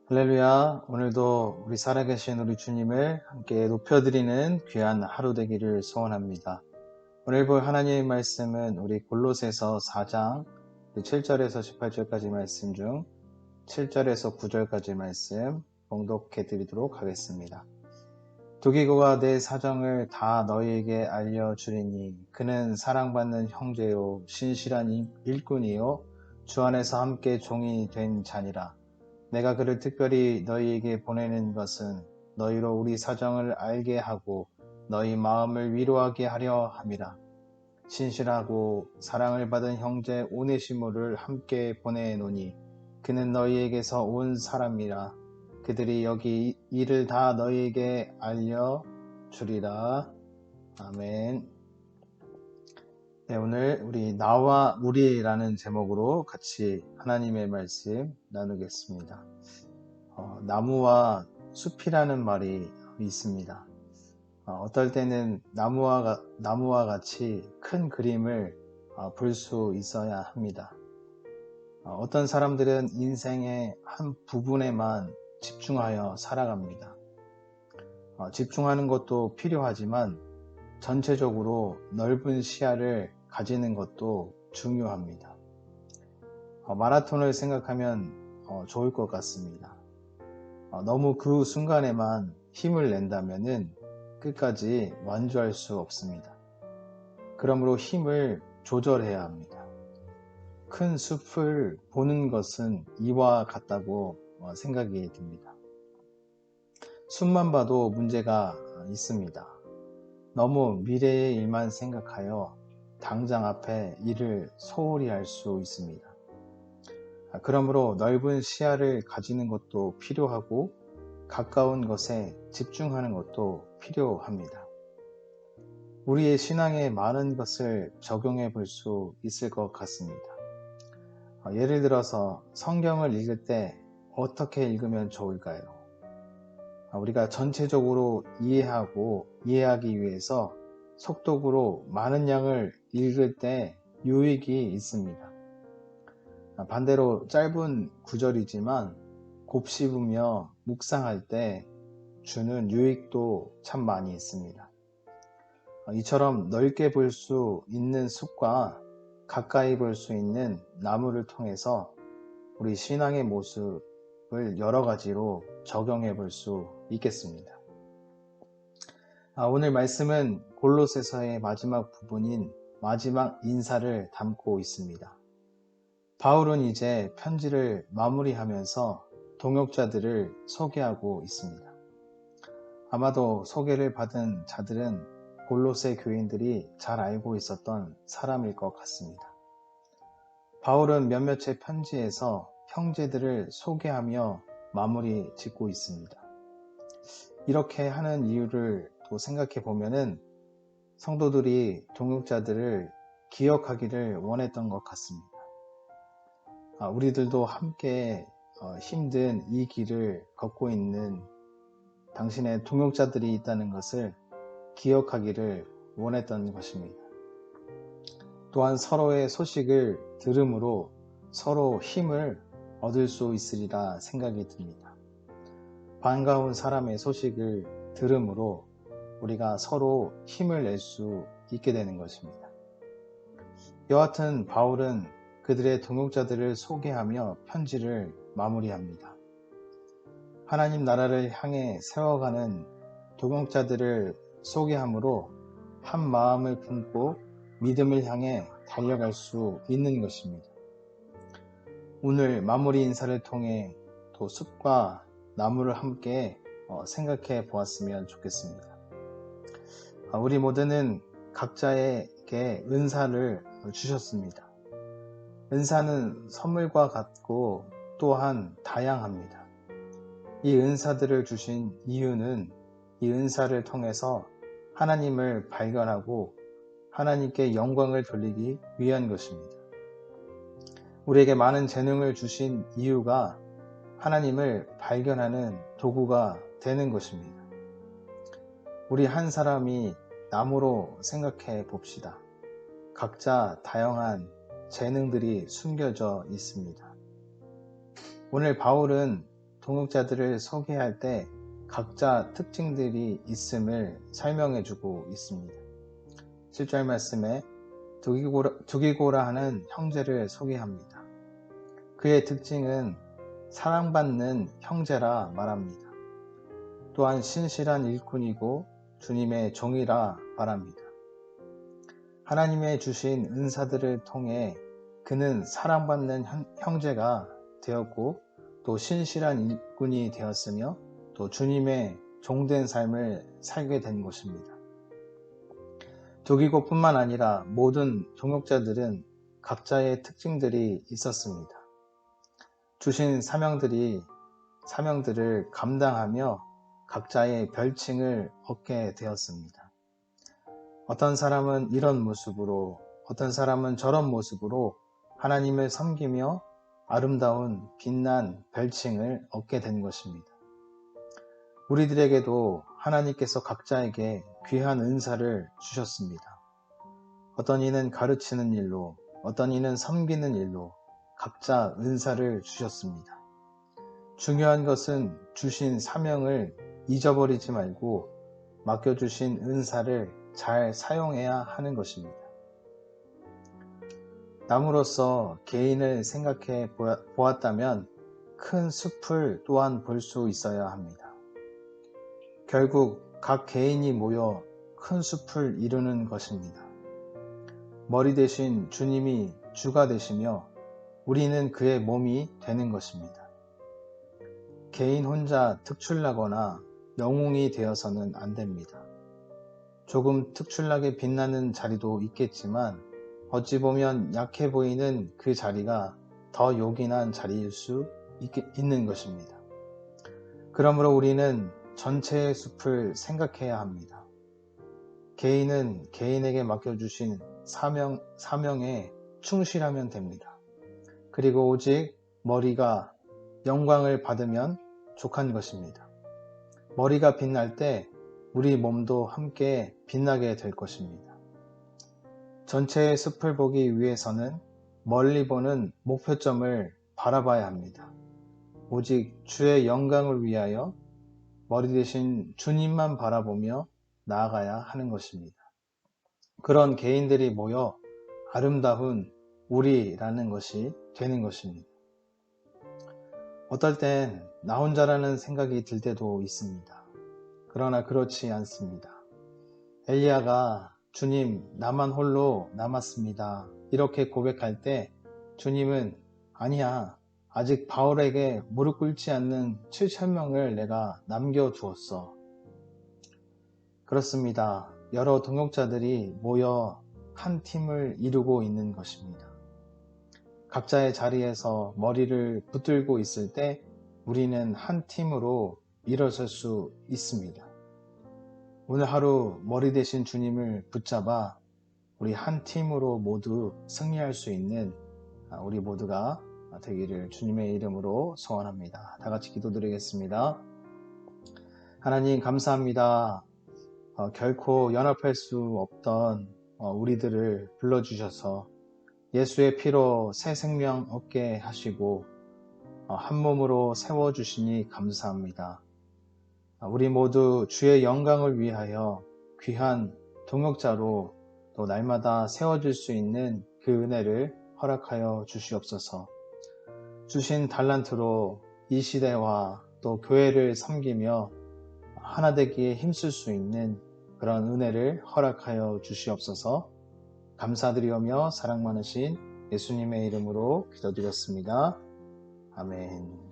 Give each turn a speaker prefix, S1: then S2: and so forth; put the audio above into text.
S1: 할렐루야. 오늘도 우리 살아계신 우리 주님을 함께 높여드리는 귀한 하루 되기를 소원합니다. 오늘 볼 하나님의 말씀은 우리 골로새서 4장 7절에서 18절까지 말씀 중 7절에서 9절까지 말씀 봉독해 드리도록 하겠습니다. 두기고가 내 사정을 다 너희에게 알려주리니 그는 사랑받는 형제요 신실한 일꾼이요 주 안에서 함께 종이 된 자니라. 내가 그를 특별히 너희에게 보내는 것은 너희로 우리 사정을 알게 하고 너희 마음을 위로하게 하려 함이라. 신실하고 사랑을 받은 형제 오네시모를 함께 보내노니 그는 너희에게서 온 사람이라. 그들이 여기 일을 다 너희에게 알려주리라. 아멘. 네, 오늘 우리 나와 우리라는 제목으로 같이 하나님의 말씀 나누겠습니다. 나무와 숲이라는 말이 있습니다. 어떨 때는 나무와 같이 큰 그림을 볼 수 있어야 합니다. 어떤 사람들은 인생의 한 부분에만 집중하여 살아갑니다. 집중하는 것도 필요하지만 전체적으로 넓은 시야를 가지는 것도 중요합니다. 마라톤을 생각하면 좋을 것 같습니다. 너무 그 순간에만 힘을 낸다면은 끝까지 완주할 수 없습니다. 그러므로 힘을 조절해야 합니다. 큰 숲을 보는 것은 이와 같다고 생각이 듭니다. 숲만 봐도 문제가 있습니다. 너무 미래의 일만 생각하여 당장 앞에 일을 소홀히 할 수 있습니다. 그러므로 넓은 시야를 가지는 것도 필요하고 가까운 것에 집중하는 것도 필요합니다. 우리의 신앙에 많은 것을 적용해 볼 수 있을 것 같습니다. 예를 들어서 성경을 읽을 때 어떻게 읽으면 좋을까요? 우리가 전체적으로 이해하기 위해서 속독으로 많은 양을 읽을 때 유익이 있습니다. 반대로 짧은 구절이지만 곱씹으며 묵상할 때 주는 유익도 참 많이 있습니다. 이처럼 넓게 볼 수 있는 숲과 가까이 볼 수 있는 나무를 통해서 우리 신앙의 모습을 여러 가지로 적용해 볼 수 있겠습니다. 오늘 말씀은 골로새서의 마지막 부분인 마지막 인사를 담고 있습니다. 바울은 이제 편지를 마무리하면서 동역자들을 소개하고 있습니다. 아마도 소개를 받은 자들은 골로새 교인들이 잘 알고 있었던 사람일 것 같습니다. 바울은 몇몇의 편지에서 형제들을 소개하며 마무리 짓고 있습니다. 이렇게 하는 이유를 또 생각해 보면은 성도들이 동역자들을 기억하기를 원했던 것 같습니다. 우리들도 함께 힘든 이 길을 걷고 있는 당신의 동역자들이 있다는 것을 기억하기를 원했던 것입니다. 또한 서로의 소식을 들음으로 서로 힘을 얻을 수 있으리라 생각이 듭니다. 반가운 사람의 소식을 들음으로 우리가 서로 힘을 낼 수 있게 되는 것입니다. 여하튼 바울은 그들의 동역자들을 소개하며 편지를 마무리합니다. 하나님 나라를 향해 세워가는 동역자들을 소개함으로 한 마음을 품고 믿음을 향해 달려갈 수 있는 것입니다. 오늘 마무리 인사를 통해 또 숲과 나무를 함께 생각해 보았으면 좋겠습니다. 우리 모두는 각자에게 은사를 주셨습니다. 은사는 선물과 같고 또한 다양합니다. 이 은사들을 주신 이유는 이 은사를 통해서 하나님을 발견하고 하나님께 영광을 돌리기 위한 것입니다. 우리에게 많은 재능을 주신 이유가 하나님을 발견하는 도구가 되는 것입니다. 우리 한 사람이 나무로 생각해 봅시다. 각자 다양한 재능들이 숨겨져 있습니다. 오늘 바울은 동역자들을 소개할 때 각자 특징들이 있음을 설명해 주고 있습니다. 7절 말씀에 두기고라 하는 형제를 소개합니다. 그의 특징은 사랑받는 형제라 말합니다. 또한 신실한 일꾼이고 주님의 종이라 말합니다. 하나님의 주신 은사들을 통해 그는 사랑받는 형제가 되었고 또 신실한 일꾼이 되었으며 또 주님의 종된 삶을 살게 된 것입니다. 두기고뿐만 아니라 모든 동역자들은 각자의 특징들이 있었습니다. 주신 사명들을 감당하며 각자의 별칭을 얻게 되었습니다. 어떤 사람은 이런 모습으로, 어떤 사람은 저런 모습으로 하나님을 섬기며 아름다운 빛난 별칭을 얻게 된 것입니다. 우리들에게도 하나님께서 각자에게 귀한 은사를 주셨습니다. 어떤 이는 가르치는 일로, 어떤 이는 섬기는 일로 각자 은사를 주셨습니다. 중요한 것은 주신 사명을 잊어버리지 말고 맡겨주신 은사를 잘 사용해야 하는 것입니다. 나무로서 개인을 생각해 보았다면 큰 숲을 또한 볼 수 있어야 합니다. 결국 각 개인이 모여 큰 숲을 이루는 것입니다. 머리 대신 주님이 주가 되시며 우리는 그의 몸이 되는 것입니다. 개인 혼자 특출나거나 영웅이 되어서는 안 됩니다. 조금 특출나게 빛나는 자리도 있겠지만 어찌 보면 약해 보이는 그 자리가 더 요긴한 자리일 수 있는 것입니다. 그러므로 우리는 전체의 숲을 생각해야 합니다. 개인은 개인에게 맡겨주신 사명에 충실하면 됩니다. 그리고 오직 머리가 영광을 받으면 족한 것입니다. 머리가 빛날 때 우리 몸도 함께 빛나게 될 것입니다. 전체의 숲을 보기 위해서는 멀리 보는 목표점을 바라봐야 합니다. 오직 주의 영광을 위하여 머리 대신 주님만 바라보며 나아가야 하는 것입니다. 그런 개인들이 모여 아름다운 우리라는 것이 되는 것입니다. 어떨 땐 나 혼자라는 생각이 들 때도 있습니다. 그러나 그렇지 않습니다. 엘리야가 주님, 나만 홀로 남았습니다. 이렇게 고백할 때 주님은 아니야, 아직 바울에게 무릎 꿇지 않는 7,000명을 내가 남겨두었어. 그렇습니다. 여러 동역자들이 모여 한 팀을 이루고 있는 것입니다. 각자의 자리에서 머리를 붙들고 있을 때 우리는 한 팀으로 일어설 수 있습니다. 오늘 하루 머리 대신 주님을 붙잡아 우리 한 팀으로 모두 승리할 수 있는 우리 모두가 되기를 주님의 이름으로 소원합니다. 다 같이 기도드리겠습니다. 하나님 감사합니다. 결코 연합할 수 없던 우리들을 불러주셔서 예수의 피로 새 생명 얻게 하시고 한 몸으로 세워주시니 감사합니다. 우리 모두 주의 영광을 위하여 귀한 동역자로 또 날마다 세워질 수 있는 그 은혜를 허락하여 주시옵소서. 주신 달란트로 이 시대와 또 교회를 섬기며 하나 되기에 힘쓸 수 있는 그런 은혜를 허락하여 주시옵소서. 감사드리오며 사랑 많으신 예수님의 이름으로 기도드렸습니다. 아멘.